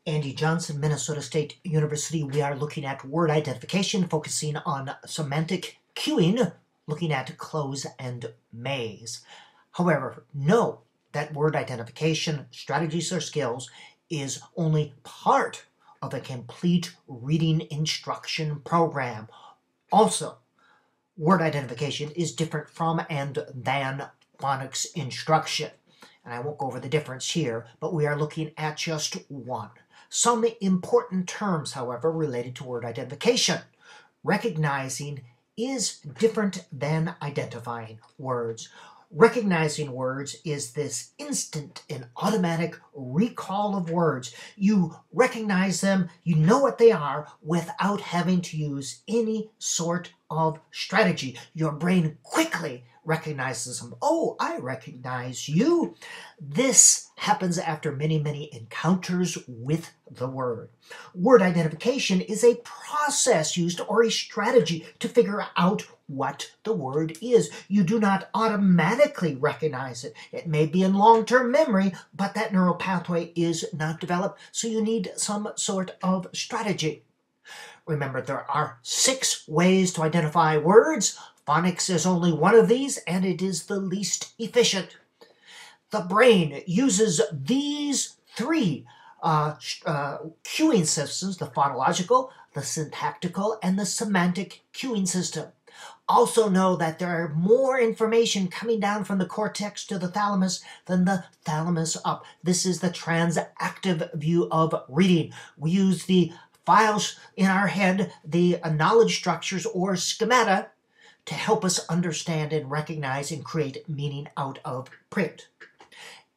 Andy Johnson, Minnesota State University. We are looking at word identification, focusing on semantic cueing, looking at cloze and maze. However, know that word identification, strategies or skills, is only part of a complete reading instruction program. Also, word identification is different from and than phonics instruction. And I won't go over the difference here, but we are looking at just one. Some important terms, however, related to word identification. Recognizing is different than identifying words. Recognizing words is this instant and automatic recall of words. You recognize them, you know what they are, without having to use any sort of strategy. Your brain quickly recognizes them. Oh, I recognize you. This happens after many, many encounters with the word. Word identification is a process used or a strategy to figure out what the word is. You do not automatically recognize it. It may be in long-term memory, but that neural pathway is not developed, so you need some sort of strategy. Remember, there are 6 ways to identify words. Phonics is only one of these, and it is the least efficient. The brain uses these 3 cueing systems: the phonological, the syntactical, and the semantic cueing system. Also know that there are more information coming down from the cortex to the thalamus than the thalamus up. This is the transactive view of reading. We use the files in our head, the knowledge structures or schemata, to help us understand and recognize and create meaning out of print.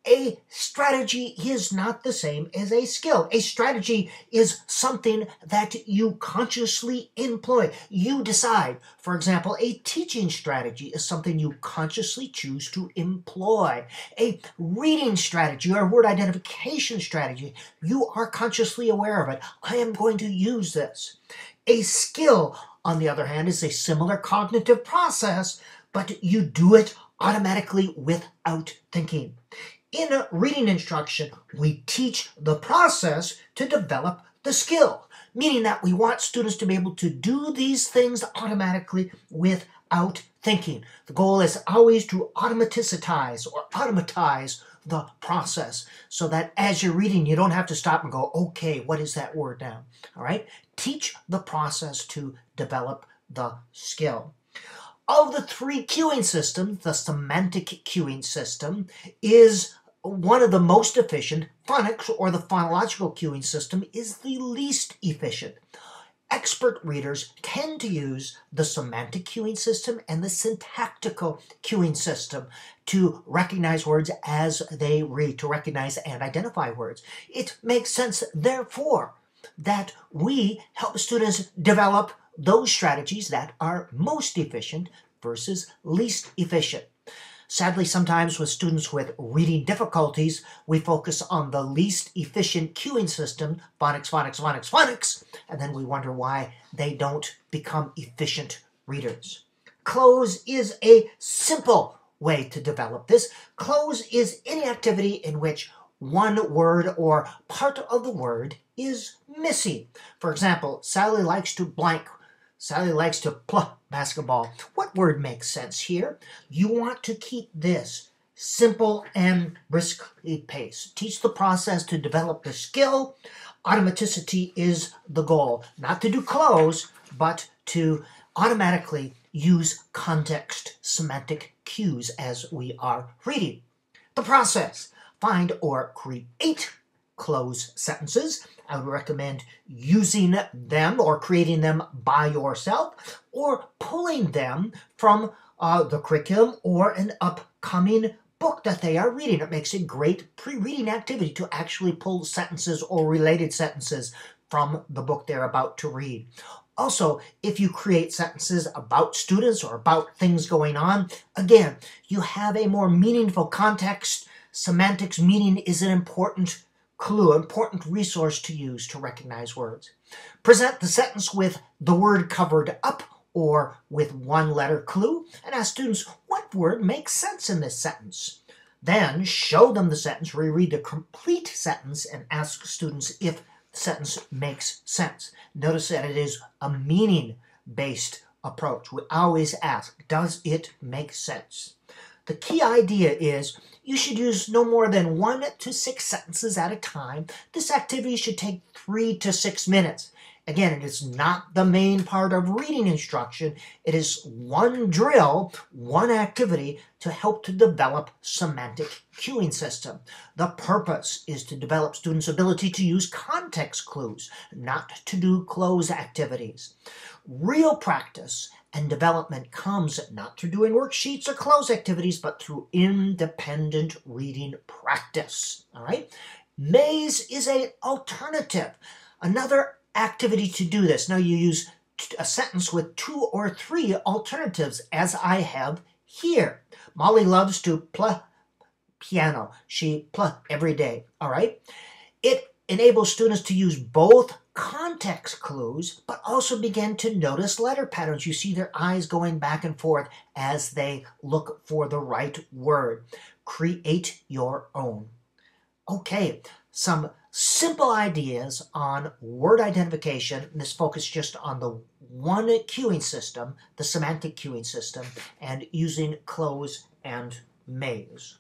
A strategy is not the same as a skill. A strategy is something that you consciously employ. You decide. For example, a teaching strategy is something you consciously choose to employ. A reading strategy or word identification strategy, you are consciously aware of it. I am going to use this. A skill, on the other hand, is a similar cognitive process, but you do it automatically without thinking. In a reading instruction, we teach the process to develop the skill, meaning that we want students to be able to do these things automatically without thinking. The goal is always to automatize the process so that as you're reading, you don't have to stop and go, okay, what is that word now? All right? Teach the process to develop the skill. Of the 3 cueing systems, the semantic cueing system is one of the most efficient. Phonics, or the phonological cueing system, is the least efficient. Expert readers tend to use the semantic cueing system and the syntactical cueing system to recognize words as they read, to recognize and identify words. It makes sense, therefore, that we help students develop those strategies that are most efficient versus least efficient. Sadly, sometimes with students with reading difficulties, we focus on the least efficient cueing system, phonics, phonics, phonics, phonics, and then we wonder why they don't become efficient readers. Cloze is a simple way to develop this. Cloze is any activity in which one word or part of the word is missing. For example, Sally likes to blank. Sally likes to play basketball. What word makes sense here? You want to keep this simple and briskly paced. Teach the process to develop the skill. Automaticity is the goal. Not to do cloze, but to automatically use context semantic cues as we are reading. The process: find or create cloze sentences. I would recommend using them or creating them by yourself, or pulling them from the curriculum or an upcoming book that they are reading. It makes a great pre-reading activity to actually pull sentences or related sentences from the book they're about to read. Also, if you create sentences about students or about things going on, again, you have a more meaningful context. Semantics, meaning, is an important clue, important resource to use to recognize words. Present the sentence with the word covered up or with one letter clue, and ask students what word makes sense in this sentence. Then show them the sentence, reread the complete sentence, and ask students if the sentence makes sense. Notice that it is a meaning-based approach. We always ask, does it make sense? The key idea is you should use no more than 1 to 6 sentences at a time. This activity should take 3 to 6 minutes. Again, it is not the main part of reading instruction. It is one drill, one activity to help to develop semantic cueing system. The purpose is to develop students' ability to use context clues, not to do cloze activities. Real practice and development comes not through doing worksheets or cloze activities, but through independent reading practice. All right? Maze is an alternative. Another activity to do this. Now you use a sentence with 2 or 3 alternatives, as I have here. Molly loves to play piano. She plays every day. All right? It enables students to use both context clues, but also begin to notice letter patterns. You see their eyes going back and forth as they look for the right word. Create your own. Okay, some simple ideas on word identification. This focus just on the one cueing system, the semantic cueing system, and using cloze and maze.